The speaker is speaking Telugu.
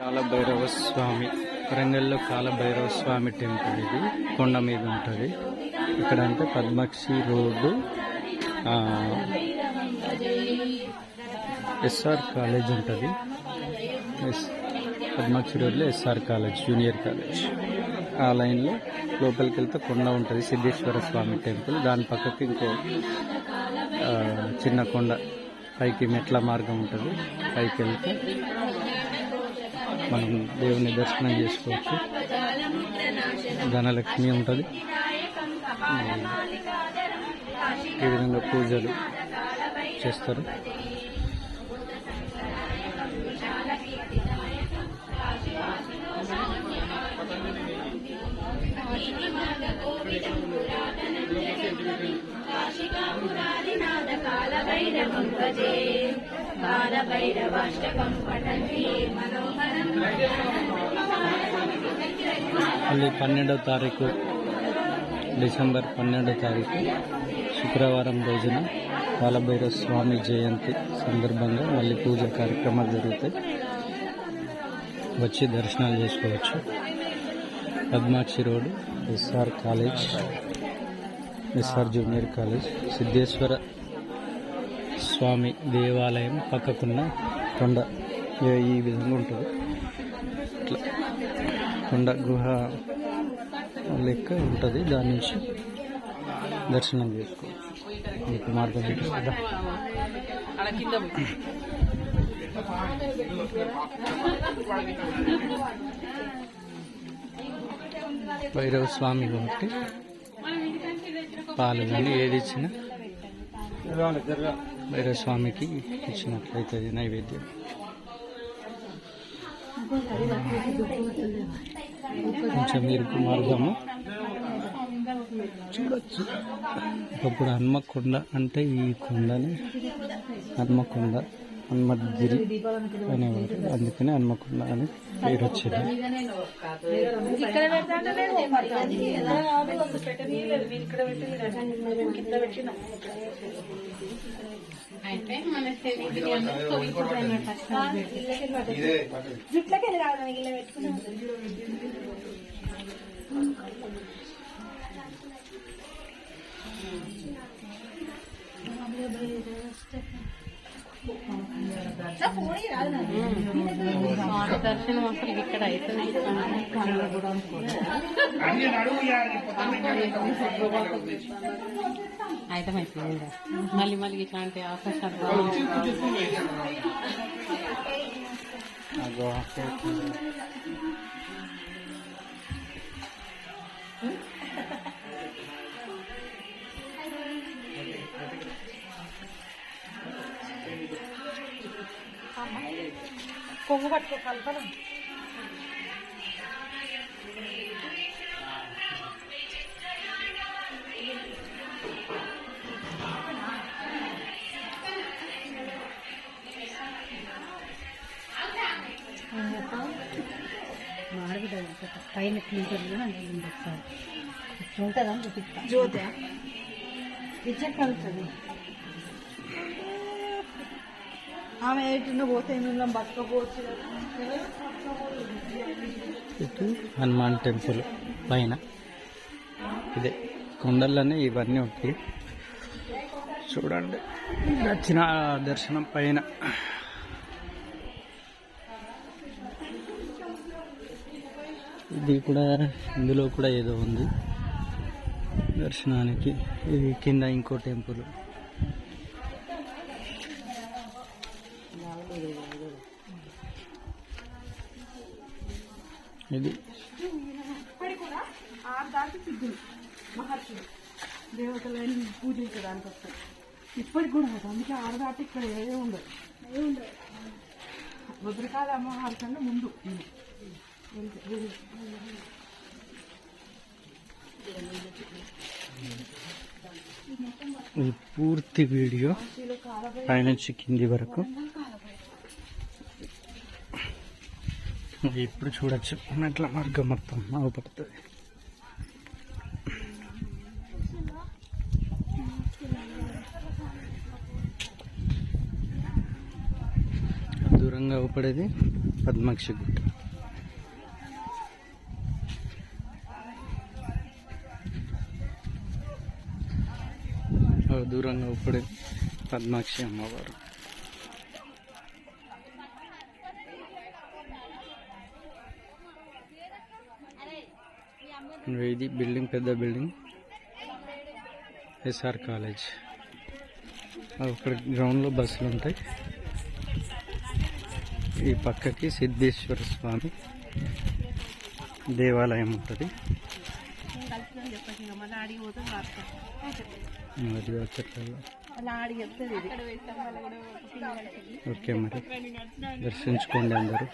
కాలభైరవ స్వామి వరంగల్లో కాలభైరవ స్వామి టెంపుల్. ఇది కొండ మీద ఉంటుంది. ఇక్కడ అంటే పద్మాక్షి రోడ్డు ఎస్ఆర్ కాలేజ్ ఉంటుంది. పద్మాక్షి రోడ్లో ఎస్ఆర్ కాలేజ్, జూనియర్ కాలేజ్. ఆ లైన్లో లోపలికి వెళ్తే కొండ ఉంటుంది, సిద్ధేశ్వర స్వామి టెంపుల్. దాని పక్కకి ఇంకో చిన్న కొండ, పైకి మెట్ల మార్గం ఉంటుంది. పైకి వెళ్తే మనం దేవుని దర్శనం చేసుకోవచ్చు. ధనలక్ష్మి ఉంటుంది. ఈ విధంగా పూజలు చేస్తారు. మళ్ళీ 12వ తారీఖు డిసెంబర్ 12వ తారీఖు శుక్రవారం రోజున కాలభైరవ స్వామి జయంతి సందర్భంగా మళ్ళీ పూజ కార్యక్రమాలు జరుగుతాయి. వచ్చి దర్శనాలు చేసుకోవచ్చు. Padmakshi road, SR college, SR junior college, Siddheshwara Swamy దేవాలయం పక్కకున్న కొండ ఈ విధంగా ఉంటుంది. ఇట్లా కొండ గుహ లెక్క ఉంటుంది. దాని నుంచి దర్శనం చేసుకోవచ్చు. మీకు మార్గం చూపిస్తుందా? భైరవ స్వామి కాబట్టి పాలు కానీ ఏది ఇచ్చినా భైరవ స్వామికి ఇచ్చినట్లయితే నైవేద్యం. కొంచెం ఇరుకు మార్గము చూడొచ్చు. ఒకప్పుడు హన్మకొండ అంటే ఈ కొండని హన్మకొండ, హన్మగిరి అనేవారు. అందుకని హన్మకొండ అని పేరు వచ్చింది. దర్శనం అసలు ఇక్కడ అవుతుంది. ఐటమ్ అయిపోయింది. మళ్ళీ మళ్ళీ ఇట్లాంటి అవకాశాలు కొమ్ము పట్టుకో కలపడం. మాడబిడ్డ పైన ఉంటుంది ఉంటుందా చూపిస్తా. జ్యోతి ఇచ్చే కలుగుతుంది. ఆమె ఏటిలో పోతే బతకపోవచ్చు. ఇటు హనుమాన్ టెంపుల్ పైన ఇదే కొండల్లోనే ఇవన్నీ ఉంటాయి. చూడండి, దర్శన దర్శనం పైన ఇది కూడా, ఇందులో కూడా ఏదో ఉంది దర్శనానికి. ఇది కింద ఇంకో టెంపుల్. ఇది మహర్షులు దేవతలని పూజించడానికి వస్తారు. ఇప్పటికి కూడా అందుకే ఆడదాటి ఇక్కడ ఏదో ఉండదు. భద్రకాళి అమ్మవారి కన్నా ముందు ఈ పూర్తి వీడియో పైనుంచి కింది వరకు ఇప్పుడు చూడొచ్చు. మెట్ల మార్గం మొత్తం అవపడుతుంది. దూరంగా ఊపడేది పద్మాక్షి గుట్ట. దూరంగా ఇప్పుడు పద్మాక్షి అమ్మవారు. ఇది బిల్డింగ్, పెద్ద బిల్డింగ్, ఎస్ఆర్ కాలేజ్. అక్కడ గ్రౌండ్లో బస్సులు ఉంటాయి. ఈ పక్కకి సిద్ధేశ్వర స్వామి దేవాలయం ఉంటుంది. ఓకే, మరి దర్శించుకోండి అందరూ.